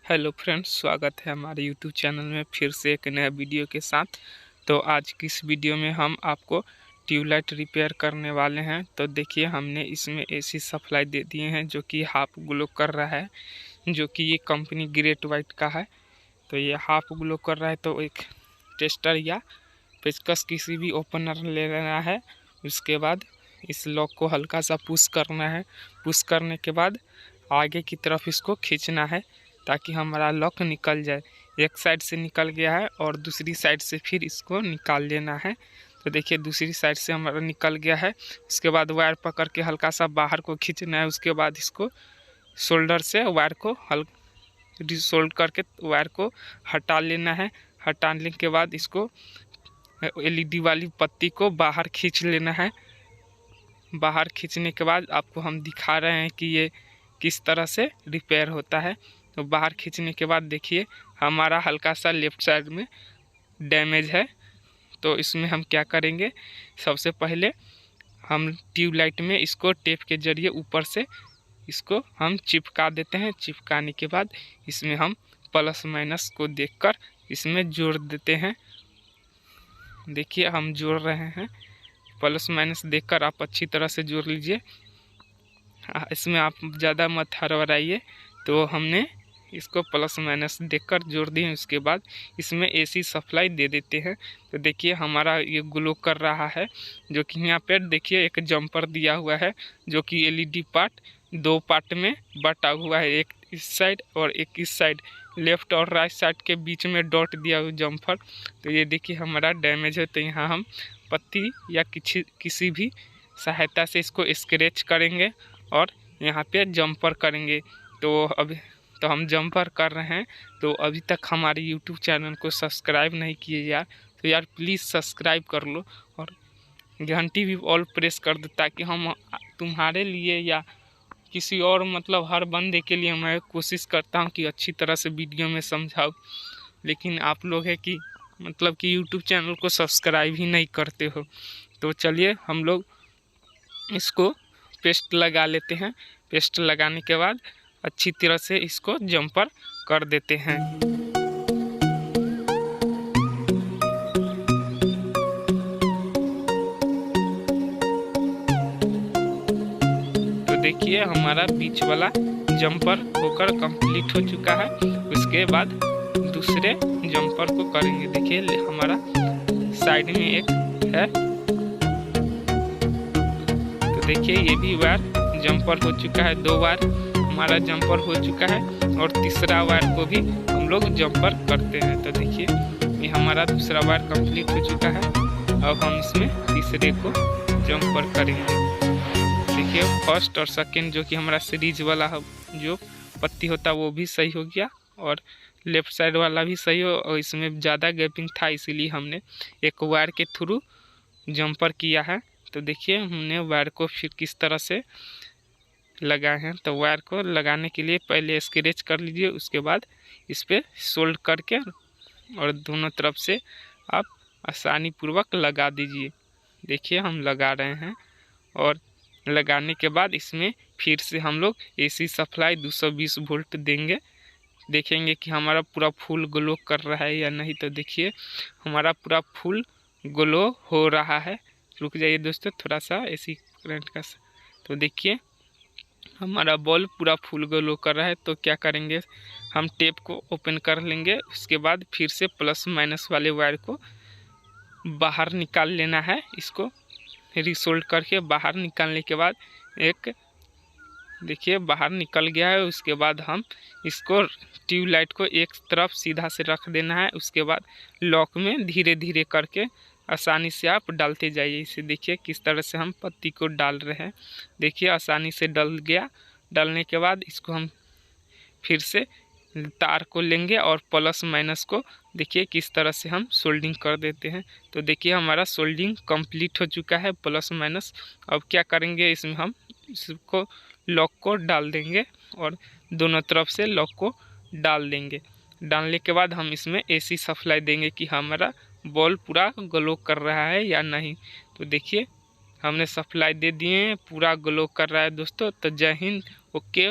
Hello friends, स्वागत है हमारे यूट्यूब चैनल में फिर से एक नया वीडियो के साथ। तो आज की इस वीडियो में हम आपको ट्यूबलाइट रिपेयर करने वाले हैं। तो देखिए, हमने इसमें एसी सप्लाई दे दिए हैं जो कि हाफ ग्लो कर रहा है, जो कि ये कंपनी ग्रेट वाइट का है। तो ये हाफ ग्लो कर रहा है, तो एक टेस्टर या पेचकस किसी भी ओपनर ले लेना है। उसके बाद इस लॉक को हल्का सा पुश करना है। पुश करने के बाद आगे की तरफ इसको खींचना है ताकि हमारा लॉक निकल जाए। एक साइड से निकल गया है और दूसरी साइड से फिर इसको निकाल लेना है। तो देखिए, दूसरी साइड से हमारा निकल गया है। उसके बाद वायर पकड़ के हल्का सा बाहर को खींचना है। उसके बाद इसको शोल्डर से वायर को सोल्ड करके वायर को हटा लेना है। हटाने के बाद इसको एलईडी वाली पत्ती को बाहर खींच लेना है। बाहर खींचने के बाद आपको हम दिखा रहे हैं कि ये किस तरह से रिपेयर होता है। तो बाहर खींचने के बाद देखिए, हमारा हल्का सा लेफ़्ट साइड में डैमेज है। तो इसमें हम क्या करेंगे, सबसे पहले हम ट्यूबलाइट में इसको टेप के ज़रिए ऊपर से इसको हम चिपका देते हैं। चिपकाने के बाद इसमें हम प्लस माइनस को देखकर इसमें जोड़ देते हैं। देखिए, हम जोड़ रहे हैं। प्लस माइनस देखकर आप अच्छी तरह से जोड़ लीजिए। इसमें आप ज़्यादा मत हड़बड़ाइए। तो हमने इसको प्लस माइनस देखकर जोड़ दिए। उसके बाद इसमें एसी सप्लाई दे देते हैं। तो देखिए, हमारा ये ग्लो कर रहा है, जो कि यहाँ पे देखिए एक जंपर दिया हुआ है, जो कि एलईडी पार्ट दो पार्ट में बटा हुआ है, एक इस साइड और एक इस साइड। लेफ़्ट और राइट साइड के बीच में डॉट दिया हुआ जंपर। तो ये देखिए हमारा डैमेज है। तो यहाँ हम पत्ती या किसी भी सहायता से इसको स्क्रैच करेंगे और यहाँ पे जंपर करेंगे। तो हम जंपर कर रहे हैं। तो अभी तक हमारे यूट्यूब चैनल को सब्सक्राइब नहीं किए यार, तो यार प्लीज़ सब्सक्राइब कर लो और घंटी भी ऑल प्रेस कर दो, ताकि हम तुम्हारे लिए या किसी और हर बंदे के लिए मैं कोशिश करता हूँ कि अच्छी तरह से वीडियो में समझाऊँ। लेकिन आप लोग है कि कि यूट्यूब चैनल को सब्सक्राइब ही नहीं करते हो। तो चलिए, हम लोग इसको पेस्ट लगा लेते हैं। पेस्ट लगाने के बाद अच्छी तरह से इसको जंपर कर देते हैं। तो देखिए, हमारा बीच वाला जंपर होकर कंप्लीट हो चुका है। उसके बाद दूसरे जंपर को करेंगे। देखिए, हमारा साइड में एक है। तो देखिए, ये भी वायर जंपर हो चुका है। दो वायर हमारा जंपर हो चुका है और तीसरा वायर को भी हम लोग जंपर करते हैं। तो देखिए, ये हमारा दूसरा वायर कंप्लीट हो चुका है। अब हम इसमें तीसरे को जंपर करेंगे। देखिए, फर्स्ट और सेकंड जो कि हमारा सीरीज वाला जो पत्ती होता है वो भी सही हो गया और लेफ़्ट साइड वाला भी सही हो। और इसमें ज़्यादा गैपिंग था, इसीलिए हमने एक वायर के थ्रू जंपर किया है। तो देखिए, हमने वायर को फिर किस तरह से लगाए हैं। तो वायर को लगाने के लिए पहले स्क्रैच कर लीजिए। उसके बाद इस पर सोल्ड करके और दोनों तरफ से आप आसानी पूर्वक लगा दीजिए। देखिए, हम लगा रहे हैं और लगाने के बाद इसमें फिर से हम लोग एसी सप्लाई 220 वोल्ट देंगे। देखेंगे कि हमारा पूरा फुल ग्लो कर रहा है या नहीं। तो देखिए, हमारा पूरा फुल ग्लो हो रहा है। रुक जाइए दोस्तों, थोड़ा सा एसी करंट का। तो देखिए, हमारा बल्ब पूरा फुल ग्लो कर रहा है। तो क्या करेंगे, हम टेप को ओपन कर लेंगे। उसके बाद फिर से प्लस माइनस वाले वायर को बाहर निकाल लेना है। इसको रिसोल्ड करके बाहर निकालने के बाद एक देखिए बाहर निकल गया है। उसके बाद हम इसको ट्यूबलाइट को एक तरफ सीधा से रख देना है। उसके बाद लॉक में धीरे धीरे करके आसानी से आप डालते जाइए। इसे देखिए किस तरह से हम पत्ती को डाल रहे हैं। देखिए, आसानी से डल गया। डालने के बाद इसको हम फिर से तार को लेंगे और प्लस माइनस को देखिए किस तरह से हम सोल्डिंग कर देते हैं। तो देखिए, हमारा सोल्डिंग कंप्लीट हो चुका है, प्लस माइनस। अब क्या करेंगे, इसमें हम इसको लॉक को डाल देंगे और दोनों तरफ से लॉक को डाल देंगे। डालने के बाद हम इसमें एसी सप्लाई देंगे कि हमारा बल्ब पूरा ग्लो कर रहा है या नहीं। तो देखिए, हमने सप्लाई दे दिए हैं, पूरा ग्लो कर रहा है दोस्तों। तो जय हिंद, ओके।